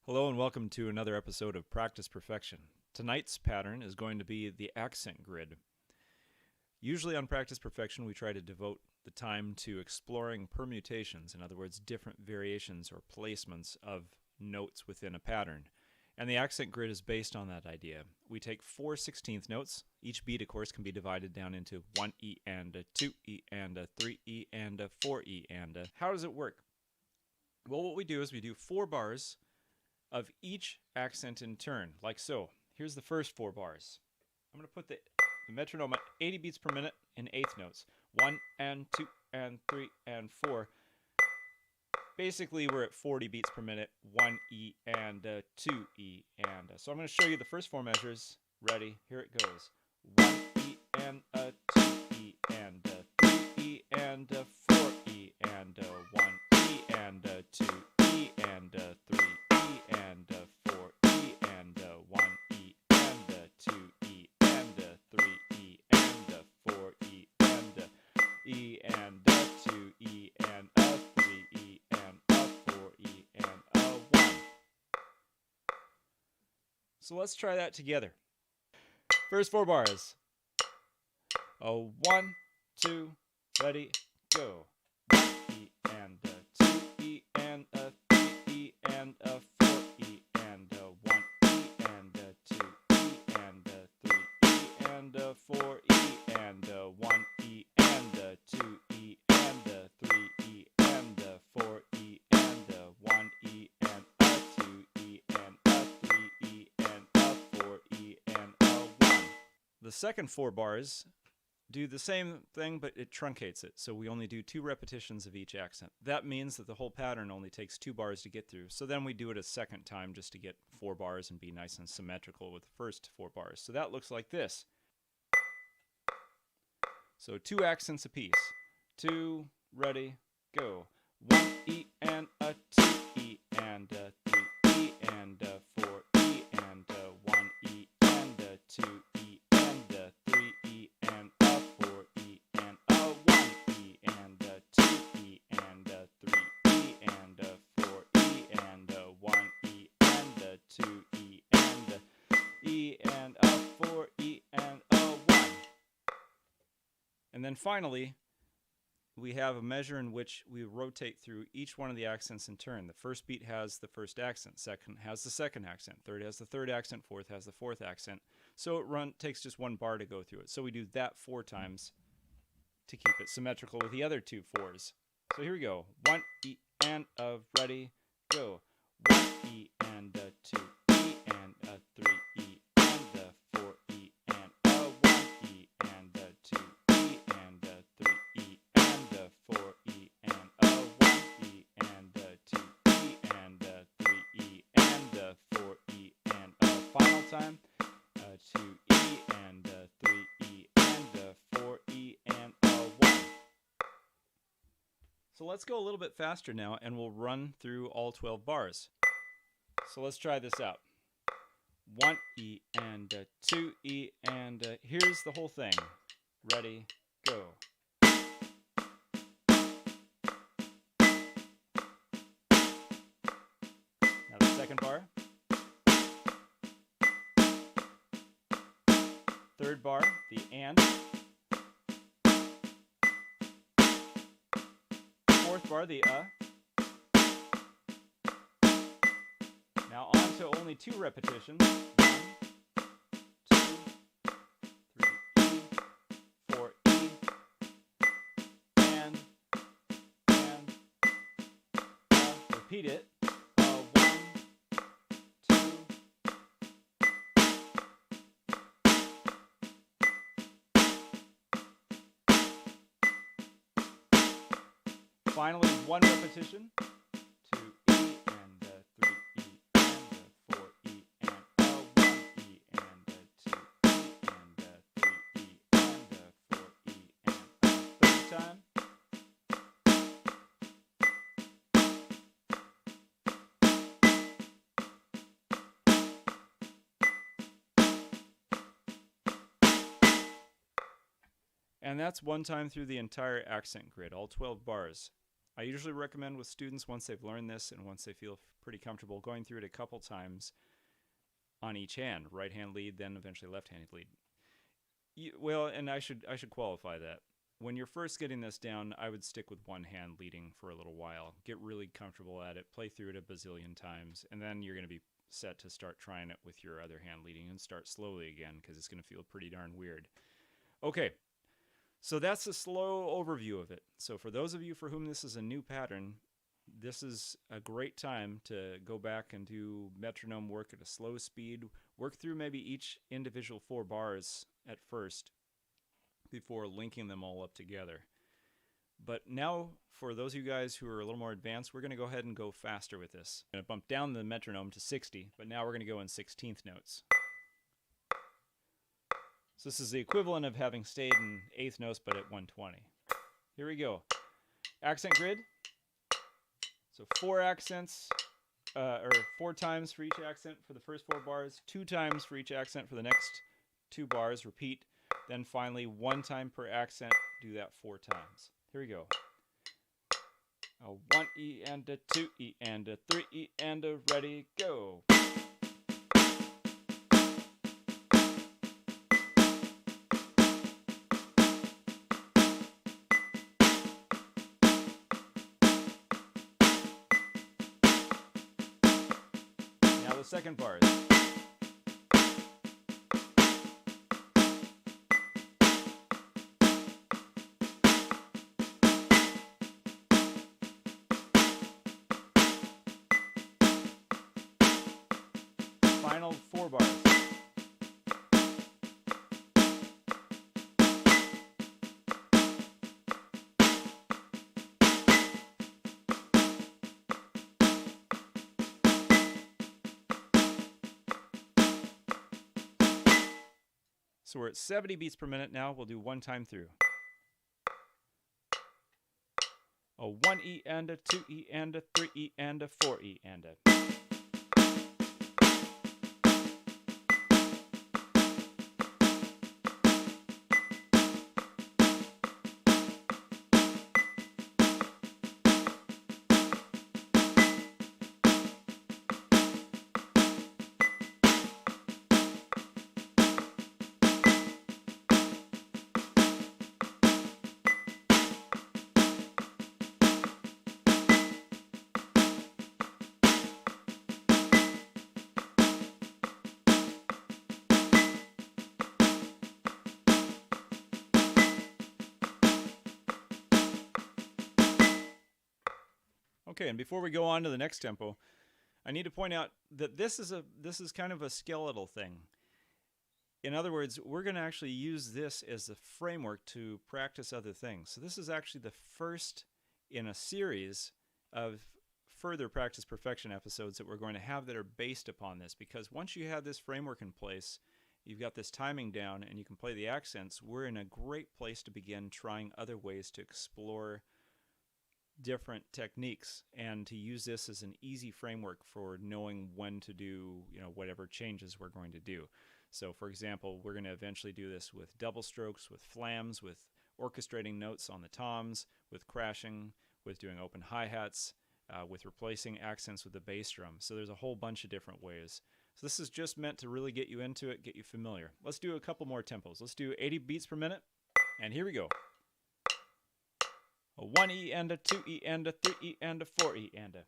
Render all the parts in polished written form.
Hello and welcome to another episode of Practice Perfection. Tonight's pattern is going to be the accent grid. Usually on Practice Perfection we try to devote the time to exploring permutations, in other words different variations or placements of notes within a pattern. And the accent grid is based on that idea. We take 4 16th notes. Each beat, of course, can be divided down into 1E and a 2E and a 3E and a 4E and a... How does it work? Well, what we do is we do 4 bars of each accent in turn, like so. Here's the first 4 bars. I'm going to put the metronome at 80 beats per minute in eighth notes. 1 and 2 and 3 and 4. Basically, we're at 40 beats per minute, 1E and 2E and so I'm going to show you the first 4 measures. Ready? Here it goes. 1E and 2E and 3E and 4E and 1E and 2E and 3E and 4E and 1E and 2E and 3E and 4E and E and 2E and 3E and 4E and 1. So let's try that together. First 4 bars. 1, 2, ready, go. 1E and 2E and 3E and 4E and 1E and 2E and 3E and 4E and 1E and 2E and 3E and 4E and 1E and 2E and 3E and 4E and 1. The second 4 bars do the same thing, but it truncates it. So we only do 2 repetitions of each accent. That means that the whole pattern only takes 2 bars to get through. So then we do it a second time just to get 4 bars and be nice and symmetrical with the first 4 bars. So that looks like this. So 2 accents apiece. 2, ready, go. 1E and a 2E and 3E and 4E and 1E and 2E and 3E and 4E and 1E and 2E and 3E and 4E and 1E and 2E and E and 4E and 1. And then finally, we have a measure in which we rotate through each one of the accents in turn. The first beat has the first accent, second has the second accent, third has the third accent, fourth has the fourth accent. So it takes just 1 bar to go through it. So we do that 4 times to keep it symmetrical with the other 2 4s. So here we go. 1E and ready, go. 1E and 2E and 3E and 4E and 1E and 2E and 3E and 4E and 1E and 2E and 3E and 4E and final time. 2E and 3E and 4E and 1. So let's go a little bit faster now and we'll run through all 12 bars. So let's try this out. 1E and 2E and here's the whole thing. Ready, go. Now the second bar. Third bar, the and. Fourth bar, the Now on to only 2 repetitions. 1, 2, 3E, 4E, and repeat it. 1, 2. Finally, 1 repetition. 2E and 3E and 4E and 1E and 2E and 3E and 4E and third time. And that's 1 time through the entire accent grid, all 12 bars. I usually recommend with students, once they've learned this and once they feel pretty comfortable, going through it a couple times on each hand, right hand lead, then eventually left hand lead. Well, and I should qualify that. When you're first getting this down, I would stick with one hand leading for a little while. Get really comfortable at it, play through it a bazillion times, and then you're going to be set to start trying it with your other hand leading and start slowly again, because it's going to feel pretty darn weird. Okay, so that's a slow overview of it. So for those of you for whom this is a new pattern, this is a great time to go back and do metronome work at a slow speed. Work through maybe each individual 4 bars at first before linking them all up together. But now, for those of you guys who are a little more advanced, we're going to go ahead and go faster with this. I'm going to bump down the metronome to 60, but now we're going to go in 16th notes. So this is the equivalent of having stayed in 8th notes, but at 120. Here we go. Accent grid. So 4 accents, or 4 times for each accent for the first 4 bars, 2 times for each accent for the next 2 bars, repeat. Then finally 1 time per accent, do that 4 times. Here we go. A 1 E and a 2 E and a 3 E and a ready, go. Now the second bars. Final 4 bars. So we're at 70 beats per minute now. We'll do 1 time through. A 1 E and a 2 E and a 3 E and a 4 E and a. Okay, and before we go on to the next tempo, I need to point out that this is kind of a skeletal thing. In other words, we're going to actually use this as the framework to practice other things. So this is actually the first in a series of further practice perfection episodes that we're going to have that are based upon this, because once you have this framework in place, you've got this timing down and you can play the accents, we're in a great place to begin trying other ways to explore different techniques and to use this as an easy framework for knowing when to do, whatever changes we're going to do. So for example, we're going to eventually do this with double strokes, with flams, with orchestrating notes on the toms, with crashing, with doing open hi-hats, with replacing accents with the bass drum. So there's a whole bunch of different ways. So this is just meant to really get you into it, get you familiar. Let's do a couple more tempos. Let's do 80 beats per minute, and here we go. A 1 E and a 2 E and a 3 E and a 4 E and a.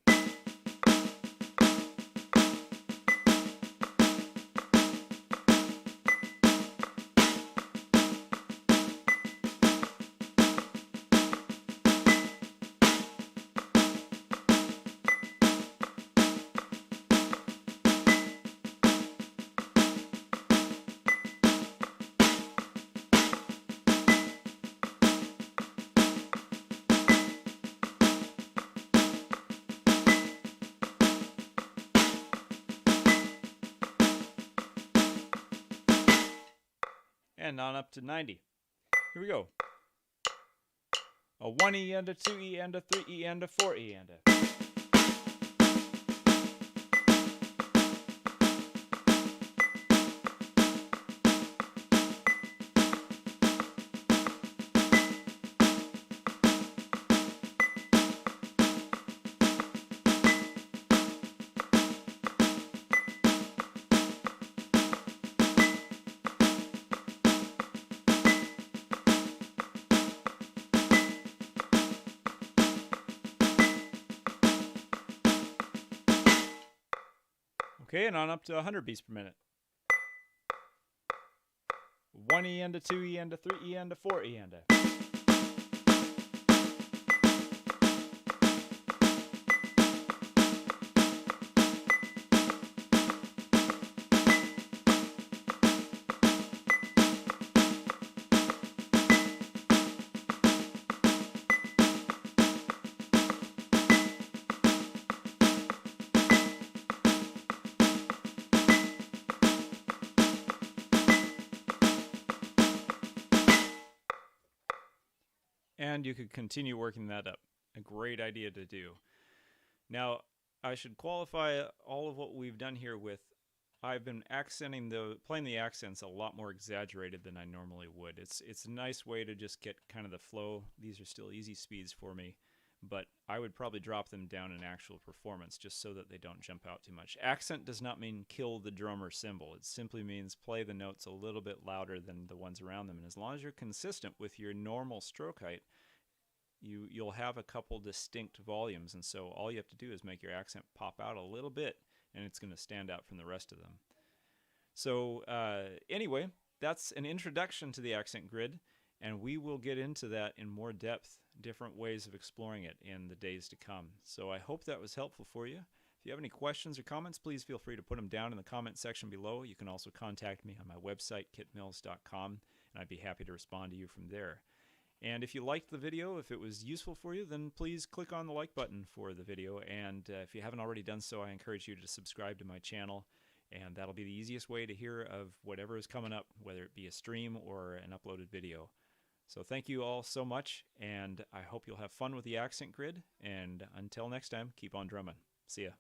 And on up to 90. Here we go. A 1 E and a 2 E and a 3 E and a 4 E and a. Okay, and on up to 100 beats per minute. 1E and a 2E and a 3E and a 4E and a. And you could continue working that up. A great idea to do. Now, I should qualify all of what we've done here with I've been playing the accents a lot more exaggerated than I normally would. It's a nice way to just get kind of the flow. These are still easy speeds for me, but I would probably drop them down in actual performance just so that they don't jump out too much. Accent does not mean kill the drum or cymbal. It simply means play the notes a little bit louder than the ones around them. And as long as you're consistent with your normal stroke height, you'll have a couple distinct volumes, and so all you have to do is make your accent pop out a little bit, and it's going to stand out from the rest of them. So anyway, that's an introduction to the accent grid, and we will get into that in more depth, different ways of exploring it in the days to come. So I hope that was helpful for you. If you have any questions or comments, please feel free to put them down in the comment section below. You can also contact me on my website, kitmills.com, and I'd be happy to respond to you from there. And if you liked the video, if it was useful for you, then please click on the like button for the video. And if you haven't already done so, I encourage you to subscribe to my channel. And that'll be the easiest way to hear of whatever is coming up, whether it be a stream or an uploaded video. So thank you all so much, and I hope you'll have fun with the accent grid. And until next time, keep on drumming. See ya.